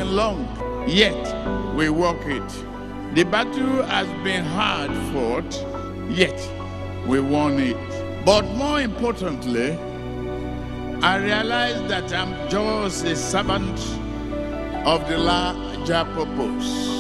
been long, yet we walk it. The battle has been hard fought, yet we won it. But more importantly, I realize that I'm just a servant of the larger purpose.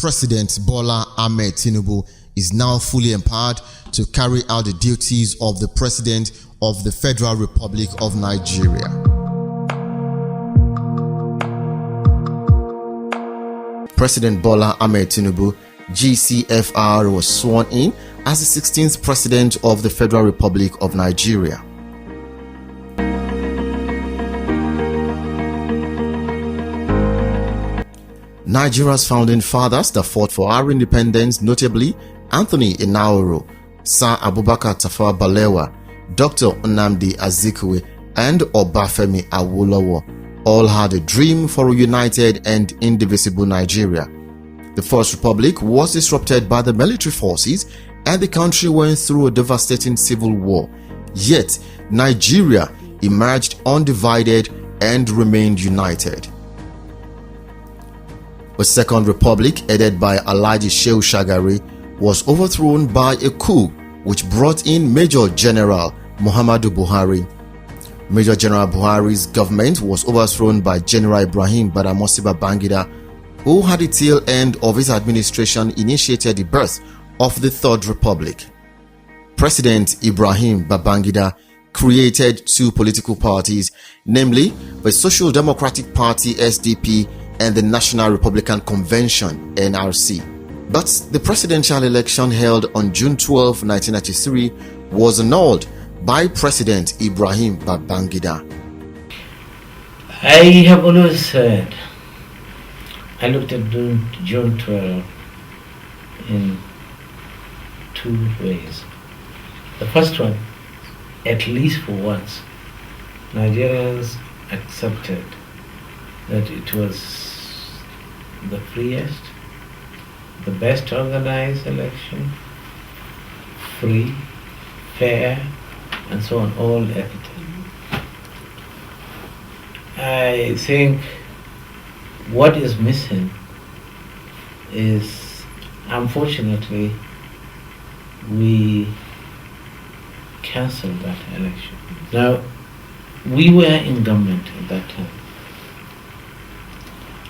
President Bola Ahmed Tinubu is now fully empowered to carry out the duties of the President of the Federal Republic of Nigeria. President Bola Ahmed Tinubu, GCFR, was sworn in as the 16th President of the Federal Republic of Nigeria. Nigeria's founding fathers that fought for our independence, notably Anthony Enahoro, Sir Abubakar Tafawa Balewa, Dr. Nnamdi Azikiwe, and Obafemi Awolowo, all had a dream for a united and indivisible Nigeria. The First Republic was disrupted by the military forces and the country went through a devastating civil war. Yet, Nigeria emerged undivided and remained united. The Second Republic, headed by Alhaji Shehu Shagari, was overthrown by a coup which brought in Major General Muhammadu Buhari. Major General Buhari's government was overthrown by General Ibrahim Badamasi Babangida, who had the tail end of his administration initiated the birth of the Third Republic. President Ibrahim Babangida created two political parties, namely the Social Democratic Party SDP and the National Republican Convention NRC. But the presidential election held on June 12, 1993 was annulled by President Ibrahim Babangida. I have always said, I looked at June 12 in two ways. The first one, at least for once, Nigerians accepted that it was the freest, the best organized election, free, fair, and so on, all everything. I think what is missing is, unfortunately, we cancelled that election. Now, we were in government at that time,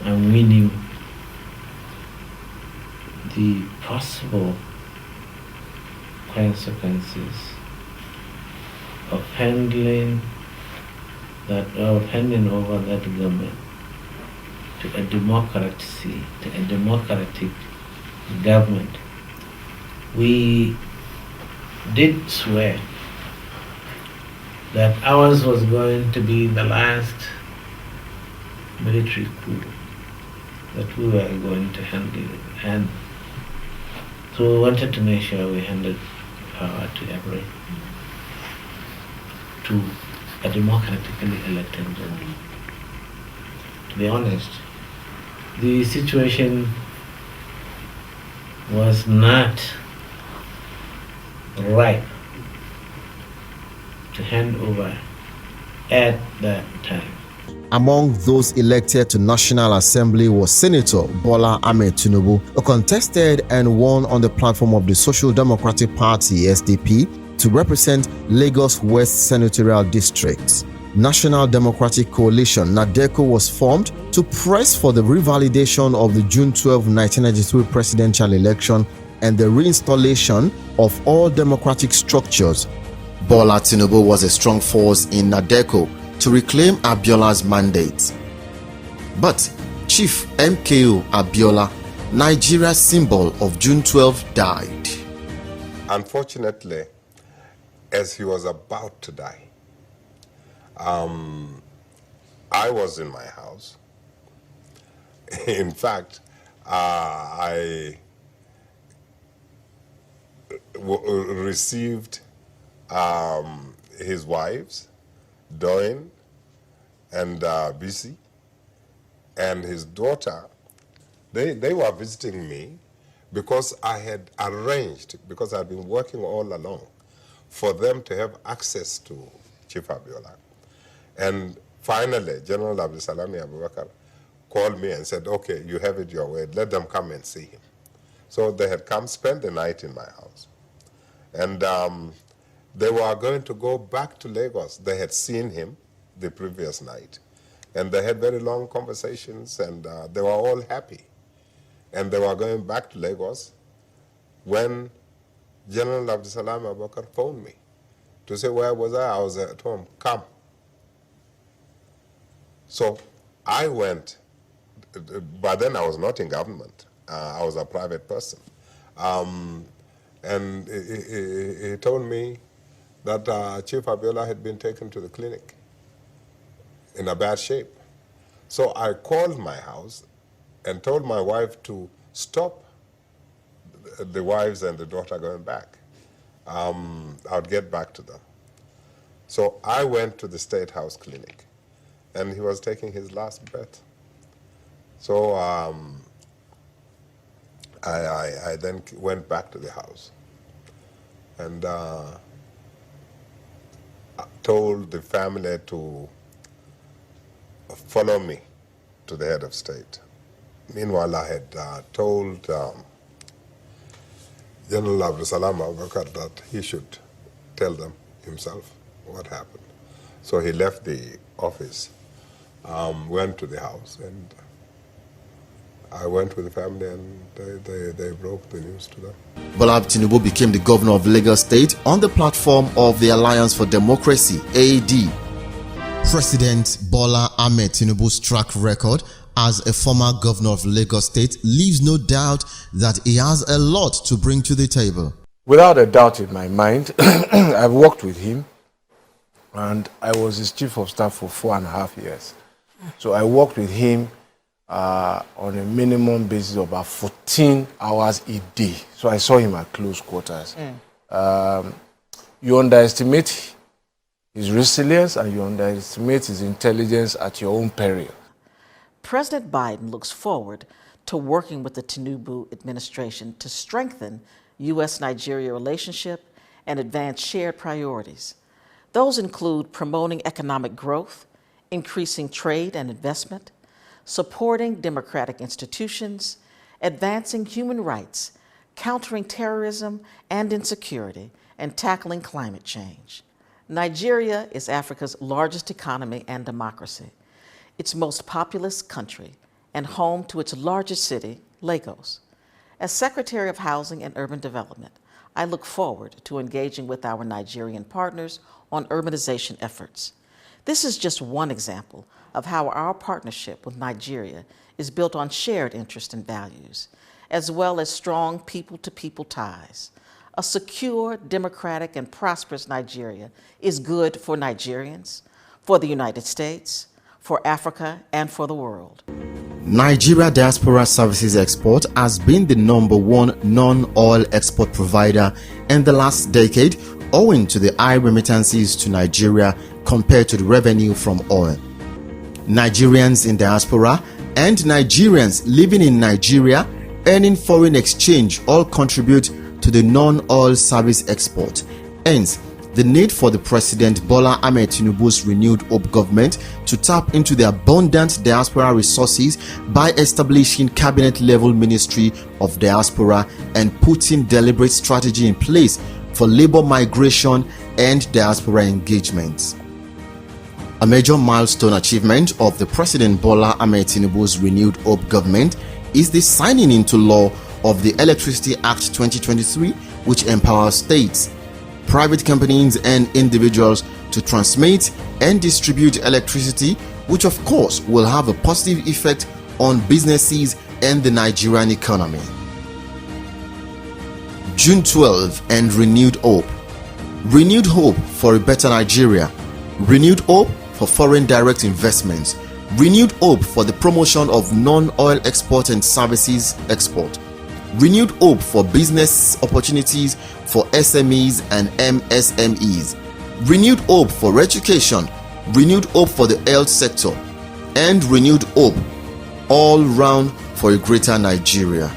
and we knew the possible consequences of handing over that government to a democratic government. We did swear that ours was going to be the last military coup that we were going to handle, and so we wanted to make sure we handed power to a democratically elected government. To be honest, the situation was not ripe to hand over at that time. Among those elected to National Assembly was Senator Bola Ahmed Tinubu, who contested and won on the platform of the Social Democratic Party SDP to represent Lagos West Senatorial District. National Democratic Coalition (NADECO) was formed to press for the revalidation of the June 12, 1993 presidential election and the reinstallation of all democratic structures. Bola Tinubu was a strong force in NADECO to reclaim Abiola's mandate. But Chief MKO Abiola, Nigeria's symbol of June 12, died. Unfortunately, as he was about to die, I was in my house. In fact, I received his wives, Doyne and BC, and his daughter. They were visiting me because I had arranged, because I'd been working all along, for them to have access to Chief Abiola. And finally, General Abdulsalami Abubakar called me and said, okay, you have it your way, let them come and see him. So they had come spend the night in my house. And they were going to go back to Lagos. They had seen him the previous night. And they had very long conversations, and they were all happy. And they were going back to Lagos when General Abdusalam Abubakar phoned me to say, where was I? I was at home. Come. So I went. By then I was not in government. I was a private person. And he told me that Chief Abiola had been taken to the clinic in a bad shape. So I called my house and told my wife to stop the wives and the daughter going back. I'd get back to them. So I went to the State House Clinic, and he was taking his last breath. So I then went back to the house and told the family to follow me to the head of state. Meanwhile, I had told General Abdusalam Abubakar that he should tell them himself what happened. So he left the office, went to the house, and I went with the family, and they broke the news to them. Bola Tinubu became the governor of Lagos State on the platform of the Alliance for Democracy, AD. President Bola Ahmed Tinubu's track record as a former governor of Lagos State leaves no doubt that he has a lot to bring to the table. Without a doubt in my mind, I've worked with him, and I was his chief of staff for 4.5 years. So I worked with him on a minimum basis of about 14 hours a day. So I saw him at close quarters. You underestimate his resilience and you underestimate his intelligence at your own peril. President Biden looks forward to working with the Tinubu administration to strengthen U.S.-Nigeria relationship and advance shared priorities. Those include promoting economic growth, increasing trade and investment, supporting democratic institutions, advancing human rights, countering terrorism and insecurity, and tackling climate change. Nigeria is Africa's largest economy and democracy, its most populous country, and home to its largest city, Lagos. As Secretary of Housing and Urban Development, I look forward to engaging with our Nigerian partners on urbanization efforts. This is just one example of how our partnership with Nigeria is built on shared interests and values, as well as strong people-to-people ties. A secure, democratic, and prosperous Nigeria is good for Nigerians, for the United States, for Africa, and for the world. Nigeria Diaspora Services Export has been the #1 non-oil export provider in the last decade, owing to the high remittances to Nigeria compared to the revenue from oil. Nigerians in diaspora and Nigerians living in Nigeria earning foreign exchange all contribute to the non-oil service export. Hence, the need for the President Bola Ahmed Tinubu's renewed hope government to tap into the abundant diaspora resources by establishing cabinet-level Ministry of Diaspora and putting deliberate strategy in place for labor migration and diaspora engagements. A major milestone achievement of the President Bola Ahmed Tinubu's renewed hope government is the signing into law of the Electricity Act 2023, which empowers states, private companies and individuals to transmit and distribute electricity, which of course will have a positive effect on businesses and the Nigerian economy. June 12 and renewed hope. Renewed hope for a better Nigeria. Renewed hope for foreign direct investments. Renewed hope for the promotion of non-oil export and services export. Renewed hope for business opportunities for SMEs and MSMEs. Renewed hope for education. Renewed hope for the health sector. And renewed hope all round for a greater Nigeria.